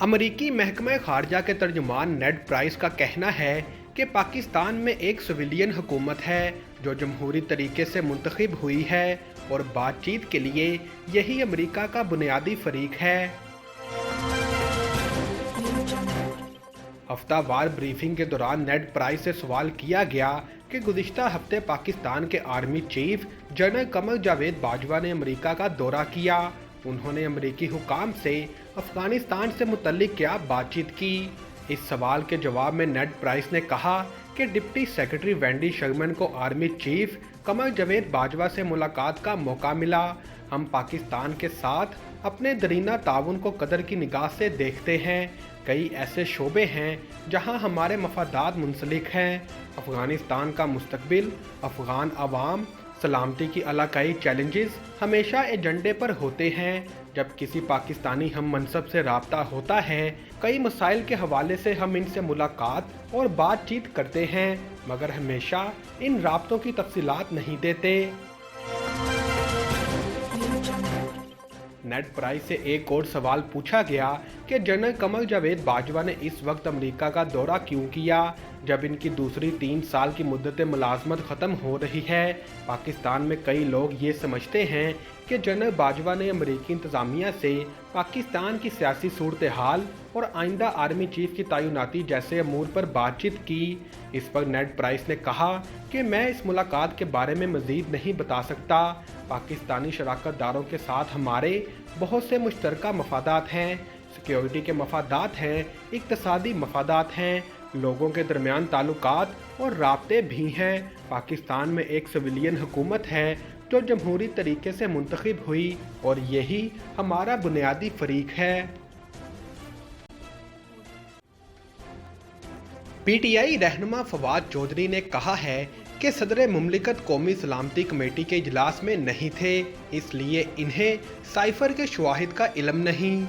अमरीकी महकमा खारजा के तर्जुमान नेड प्राइस का कहना है कि पाकिस्तान में एक सिविलियन हुकूमत है जो जमहूरी तरीके से मुंतखब हुई है और बातचीत के लिए यही अमरीका का बुनियादी फरीक है। हफ्तावार ब्रीफिंग के दौरान नेड प्राइस से सवाल किया गया कि गुज़िश्ता हफ्ते पाकिस्तान के army chief general Qamar Javed Bajwa ने अमरीका का दौरा किया। उन्होंने अमरीकी हुकाम से अफगानिस्तान से मुतल्लिक क्या बातचीत की। इस सवाल के जवाब में नेड प्राइस ने कहा कि डिप्टी सेक्रेटरी वेंडी शर्मन को आर्मी चीफ कमर जावेद बाजवा से मुलाकात का मौका मिला। हम पाकिस्तान के साथ अपने दरीना ताउन को कदर की निगाह से देखते हैं। कई ऐसे शोबे हैं जहां हमारे मफादात मुंसलिक हैं। अफगानिस्तान का मुस्तकबिल, अफगान अवाम, सलामती की इलाकाई चैलेंजेस हमेशा एजेंडे पर होते हैं। जब किसी पाकिस्तानी हम मनसब से राब्ता होता है, कई मसाइल के हवाले से हम इनसे मुलाकात और बातचीत करते हैं, मगर हमेशा इन राब्तों की तफसीलात नहीं देते। नेड प्राइस से एक और सवाल पूछा गया कि जनरल कमर जावेद बाजवा ने इस वक्त अमेरिका का दौरा क्यों किया जब इनकी दूसरी 3 साल की मुद्दत मुलाजमत ख़त्म हो रही है। पाकिस्तान में कई लोग ये समझते हैं कि जनरल बाजवा ने अमेरिकी इंतज़ामिया से पाकिस्तान की सियासी सूरत हाल और आइंदा आर्मी चीफ की तैनाती जैसे अमूर पर बातचीत की। इस पर नेड प्राइस ने कहा कि मैं इस मुलाकात के बारे में मज़ीद नहीं बता सकता। पाकिस्तानी शराकतदारों के साथ हमारे बहुत से मुश्तरका मफादात हैं। सिक्योरिटी के मफादात हैं, इक्तसादी मफादात हैं, लोगों के दरमियान ताल्लुकात और राब्ते भी हैं। पाकिस्तान में एक सिविलियन हुकूमत है जो जमहूरी तरीके से मुंतखब हुई और यही हमारा बुनियादी फरीक है। पीटीआई रहनुमा फवाद चौधरी ने कहा है कि सदर मुमलिकत कौमी सलामती कमेटी के इजलास में नहीं थे, इसलिए इन्हें साइफर के शवाहिद का इल्म नहीं।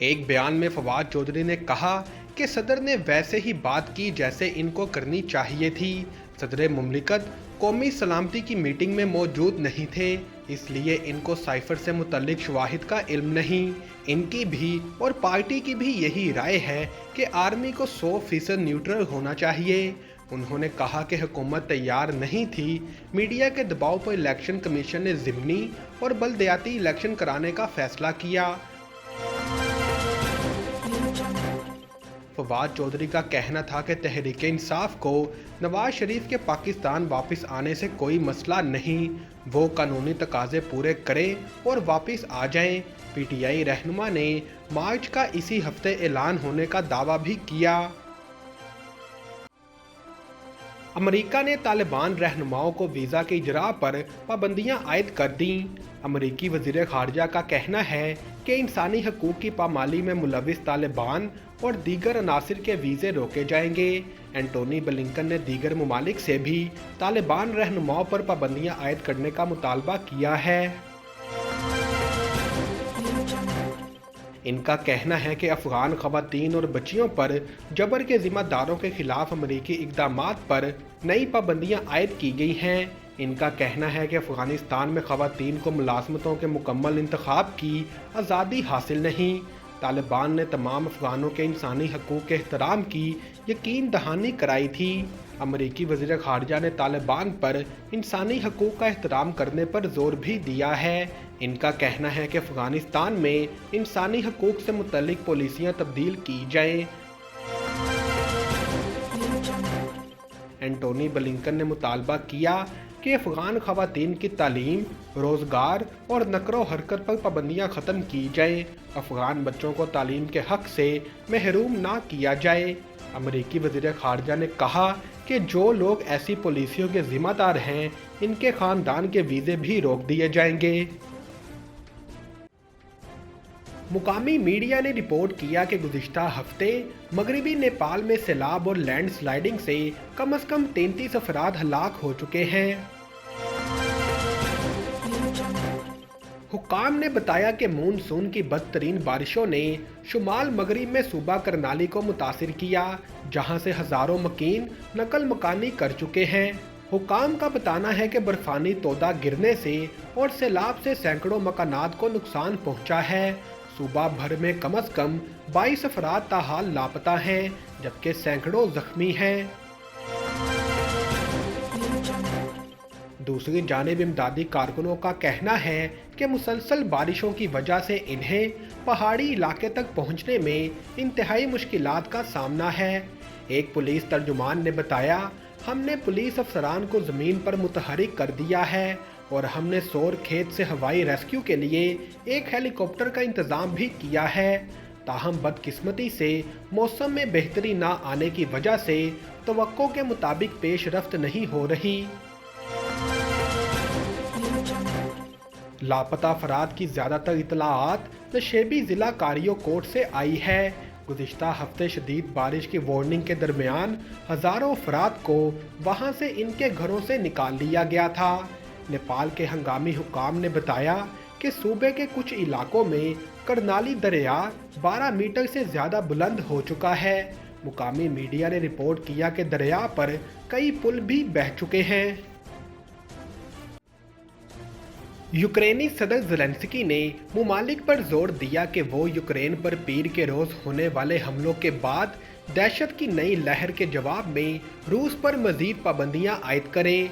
एक बयान में फवाद चौधरी ने कहा कि सदर ने वैसे ही बात की जैसे इनको करनी चाहिए थी। सदर मुमलिकत कौमी सलामती की मीटिंग में मौजूद नहीं थे, इसलिए इनको साइफर से मुतल्लिक शवाहिद का इल्म नहीं। इनकी भी और पार्टी की भी यही राय है कि आर्मी को 100% न्यूट्रल होना चाहिए। उन्होंने कहा कि हुकूमत तैयार नहीं थी। मीडिया के दबाव पर इलेक्शन कमीशन ने ज़िमनी और बलदियाती इलेक्शन कराने का फैसला किया। फवाद चौधरी का कहना था कि तहरीक इंसाफ को नवाज शरीफ के पाकिस्तान वापस आने से कोई मसला नहीं, वो कानूनी तकाजे पूरे करें और वापस आ जाएं। पीटीआई रहनुमा ने मार्च का इसी हफ्ते ऐलान होने का दावा भी किया। अमेरिका ने तालिबान रहनुमाओं को वीज़ा के इजरा पर पाबंदियां आयद कर दीं। अमेरिकी वज़ीर ख़ारजा का कहना है कि इंसानी हकूक़ की पामाली में मुलविस तालिबान और दीगर अनासिर के वीज़े रोके जाएंगे। एंटोनी ब्लिंकन ने दीगर ममालिक से भी तालिबान रहनुमाओं पर पाबंदियां आयद करने का मुतालबा किया है। इनका कहना है कि अफ़गान ख़वातीन और बच्चियों पर जबर के ज़िम्मेदारों के खिलाफ अमरीकी इक़दामात पर नई पाबंदियां आयद की गई हैं। इनका कहना है कि अफ़गानिस्तान में ख़वातीन को मुलाज़मतों के मुकम्मल इंतखाब की आज़ादी हासिल नहीं। तालिबान ने तमाम अफ़गानों के इंसानी हकूक़ के एहतराम की यकीन दहानी कराई थी। अमरीकी वज़ीर ख़ारजा ने तालिबान पर इंसानी हकूक़ का एहतराम करने पर ज़ोर भी दिया है। इनका कहना है कि अफ़गानिस्तान में इंसानी हकूक़ से मुतल्लिक पॉलिसियाँ तब्दील की जाएँ। एंटोनी ब्लिंकन ने मुतालबा किया कि अफ़गान ख़वातीन की तालीम, रोज़गार और नक़्ल हरकत पर पाबंदियाँ ख़त्म की जाएँ। अफ़गान बच्चों को तालीम के हक़ से महरूम ना किया जाए। अमरीकी वज़ीर ख़ारजा ने कहा कि जो लोग ऐसी पॉलिसियों के ज़िम्मेदार हैं, इनके ख़ानदान के वीज़े भी रोक दिए जाएंगे। मुकामी मीडिया ने रिपोर्ट किया कि गुज़िश्ता हफ्ते मगरबी नेपाल में सैलाब और लैंड स्लाइडिंग से कम 33 अफराद हलाक हो चुके हैं। हुक्काम ने बताया कि मानसून की बदतरीन बारिशों ने शुमाल मगरिब में सूबा करनाली को मुतासिर किया, जहां से हज़ारों मकीन नकल मकानी कर चुके हैं। हुकाम का बताना है कि बर्फानी तोदा गिरने से और सैलाब से सैकड़ों मकानात को नुकसान पहुंचा है। सूबा भर में कम से कम 22 अफराद ताहाल लापता हैं, जबकि सैकड़ों जख्मी हैं। दूसरी जानिब इमदादी कारकुनों का कहना है कि मुसलसल बारिशों की वजह से इन्हें पहाड़ी इलाके तक पहुंचने में इंतहाई मुश्किलात का सामना है। एक पुलिस तर्जुमान ने बताया, हमने पुलिस अफसरान को ज़मीन पर मुतहरिक कर दिया है और हमने सोर खेत से हवाई रेस्क्यू के लिए एक हेलीकॉप्टर का इंतज़ाम भी किया है। ताहम बदकिस्मती से मौसम में बेहतरी ना आने की वजह से तवक्को के मुताबिक पेश रफ्त नहीं हो रही। लापता अफराद की ज़्यादातर इतलाआत नशेबी ज़िला कारियो कोट से आई है। गुज़िश्ता हफ्ते शदीद बारिश की वार्निंग के दरमियान हज़ारों अफराद को वहां से इनके घरों से निकाल लिया गया था। नेपाल के हंगामी हुकाम ने बताया कि सूबे के कुछ इलाकों में करनाली दरिया 12 मीटर से ज़्यादा बुलंद हो चुका है। मुकामी मीडिया ने रिपोर्ट किया कि दरिया पर कई पुल भी बह चुके हैं। यूक्रेनी सदर ज़ेलेंस्की ने मुमालिक पर जोर दिया कि वो यूक्रेन पर पीर के रोज़ होने वाले हमलों के बाद दहशत की नई लहर के जवाब में रूस पर मज़ीद पाबंदियां आयद करें।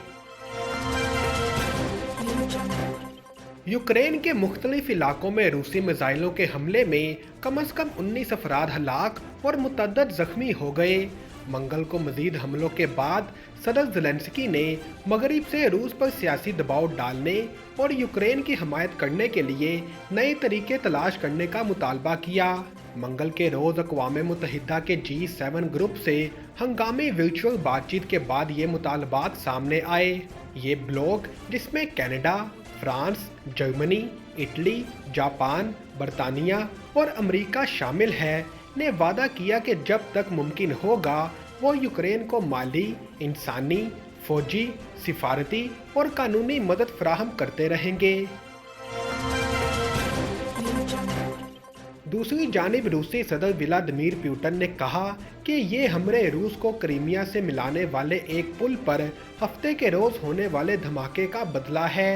यूक्रेन के मुख्तलिफ इलाकों में रूसी मिसाइलों के हमले में कम से कम 19 अफराद हलाक और मुतअद्दिद जख्मी हो गए। मंगल को मजीद हमलों के बाद सदर ज़ेलेंस्की ने मगरिब से रूस पर सियासी दबाव डालने और यूक्रेन की हमायत करने के लिए नए तरीके तलाश करने का मुतालबा किया। मंगल के रोज़ अक़वाम मुत्तहिदा के G7 ग्रुप से हंगामी वर्चुअल बातचीत के बाद ये मुतालबात सामने आए। ये ब्लॉक, जिसमें Canada, France, Germany, Italy, Japan, बरतानिया और अमेरिका शामिल है, ने वादा किया कि जब तक मुमकिन होगा वो यूक्रेन को माली, इंसानी, फौजी, सिफारती और कानूनी मदद फराहम करते रहेंगे। दूसरी जानिब रूसी सदर व्लादिमीर पुतिन ने कहा कि ये हमले रूस को क्रीमिया से मिलाने वाले एक पुल पर हफ्ते के रोज होने वाले धमाके का बदला है।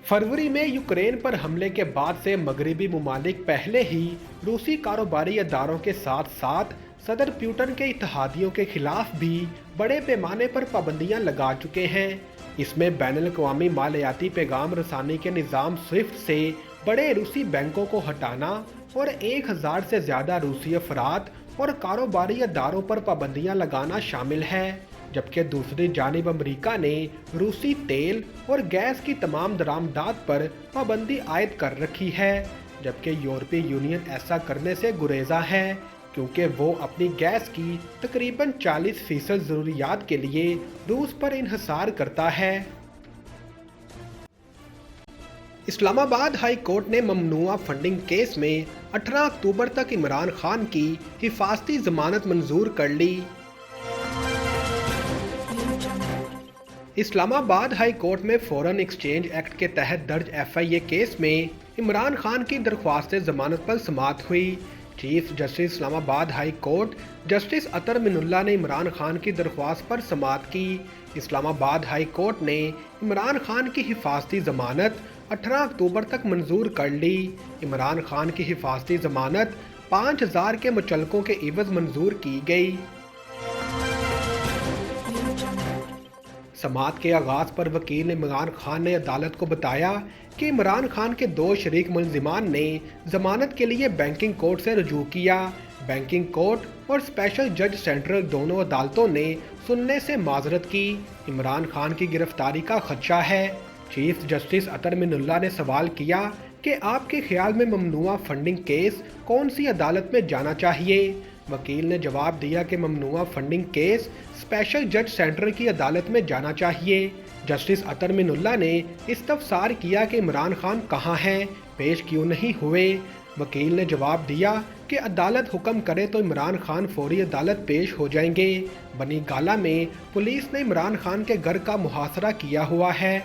फरवरी में यूक्रेन पर हमले के बाद से मगरिबी मुमालिक पहले ही रूसी कारोबारी अदारों के साथ साथ सदर पुतिन के इत्तेहादियों के खिलाफ भी बड़े पैमाने पर पाबंदियां लगा चुके हैं। इसमें बैनुल-अक़वामी मालियाती पैगाम रसानी के निज़ाम स्विफ्ट से बड़े रूसी बैंकों को हटाना और 1000 से ज़्यादा रूसी अफराद और कारोबारी अदारों पर पाबंदियां लगाना शामिल है। जबकि दूसरी जानिब अमेरिका ने रूसी तेल और गैस की तमाम दरामदात पर पाबंदी आयद कर रखी है, जबकि यूरोपीय यूनियन ऐसा करने से गुरेजा है क्योंकि वो अपनी गैस की तकरीबन 40% ज़रूरियात के लिए रूस पर इन्हिसार करता है। इस्लामाबाद हाई कोर्ट ने ममनुआ फंडिंग केस में 18 अक्टूबर तक इमरान खान की हिफाजती जमानत मंजूर कर ली। इस्लामाबाद हाई कोर्ट में फॉरेन एक्सचेंज एक्ट के तहत दर्ज FIA केस में इमरान खान की दरख्वास्त जमानत पर समाअत हुई। Chief justice Islamabad high court justice Athar Minallah ने इमरान खान की दरख्वास्त पर समाअत की। इस्लामाबाद हाई कोर्ट ने इमरान खान की हिफाजती जमानत 18 अक्टूबर तक मंजूर कर ली। इमरान खान की हिफाजती जमानत 5000 के मुचलकों के इवज मंजूर की गई। समाअत के आगाज पर वकील इमरान खान ने अदालत को बताया कि इमरान खान के 2 शरीक मुलजिमान ने जमानत के लिए बैंकिंग कोर्ट से रुजू किया। बैंकिंग कोर्ट और स्पेशल जज सेंट्रल दोनों अदालतों ने सुनने से माजरत की। इमरान खान की गिरफ्तारी का खदशा है। चीफ जस्टिस अतर मिनुल्लाह ने सवाल किया कि आपके ख्याल में ममनुआ फंडिंग केस कौन सी अदालत में जाना चाहिए। वकील ने जवाब दिया कि ममनुआ फंडिंग केस स्पेशल जज सेंटर की अदालत में जाना चाहिए। जस्टिस अतर मिनुल्लाह ने इस्तफसार किया कि इमरान खान कहाँ हैं, पेश क्यों नहीं हुए। वकील ने जवाब दिया कि अदालत हुक्म करे तो इमरान खान फौरी अदालत पेश हो जाएंगे। बनी गाला में पुलिस ने इमरान खान के घर का मुहासरा किया हुआ है।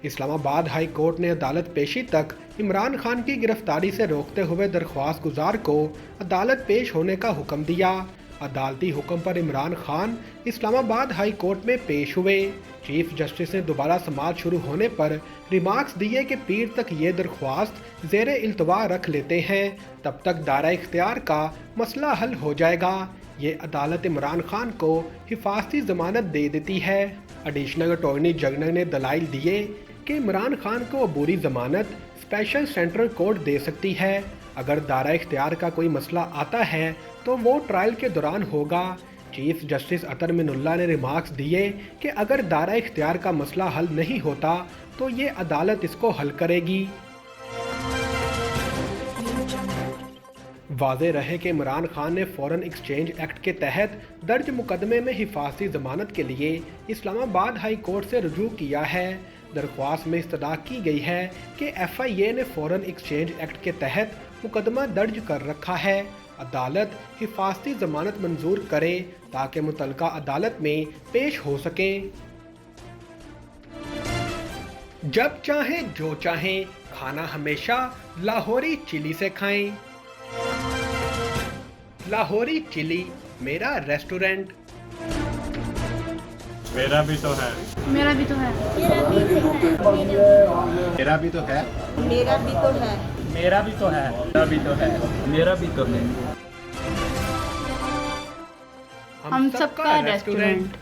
इस्लामाबाद हाई कोर्ट ने अदालत पेशी तक इमरान खान की गिरफ्तारी से रोकते हुए दरख्वास्त गुजार को अदालत पेश होने का हुक्म दिया। अदालती हुक्म पर इमरान खान इस्लामाबाद हाई कोर्ट में पेश हुए। चीफ जस्टिस ने दोबारा समाअत शुरू होने पर रिमार्क्स दिए कि पीर तक ये दरख्वास्त ज़ेर इल्तवा रख लेते हैं, तब तक दायरा इख्तियार का मसला हल हो जाएगा। ये अदालत इमरान खान को हिफाजती जमानत दे देती है। एडिशनल अटॉर्नी जनरल ने दलाइल दिए कि इमरान खान को अबूरी जमानत स्पेशल सेंट्रल कोर्ट दे सकती है। अगर दायरा इख्तियार का कोई मसला आता है तो वो ट्रायल के दौरान होगा। चीफ जस्टिस अतर मिनुल्लाह ने रिमार्क्स दिए कि अगर दायरा इख्तियार का मसला हल नहीं होता तो ये अदालत इसको हल करेगी। वाज़ेह रहे कि इमरान खान ने फॉरेन एक्सचेंज एक्ट के तहत दर्ज मुकदमे में हिफाजती जमानत के लिए इस्लामाबाद हाई कोर्ट से रुजू किया है। दरख्वास्त में इस्तदा की गई है कि FIA ने फॉरेन एक्सचेंज एक्ट के तहत मुकदमा दर्ज कर रखा है। अदालत हिफाजती जमानत मंजूर करे ताकि मुतलका अदालत में पेश हो सके। जब चाहें जो चाहें, खाना हमेशा लाहौरी चिली से खाएं। लाहौरी चिली मेरा रेस्टोरेंट। मेरा भी तो है। मेरा भी तो है। मेरा भी तो है। मेरा भी तो है। मेरा भी तो है। मेरा भी तो है। मेरा भी तो है। हम सबका रेस्टोरेंट।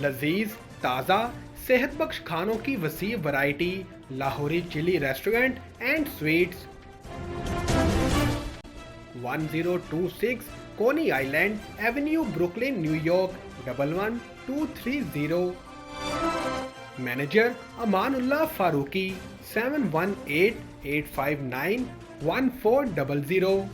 लजीज, ताज़ा, सेहत बख्श खानों की वसी वैरायटी। Lahori chili restaurant and sweets, 1026 Coney Island avenue, Brooklyn, New York 11230। Manager Amanullah Farooqi, 7188591400।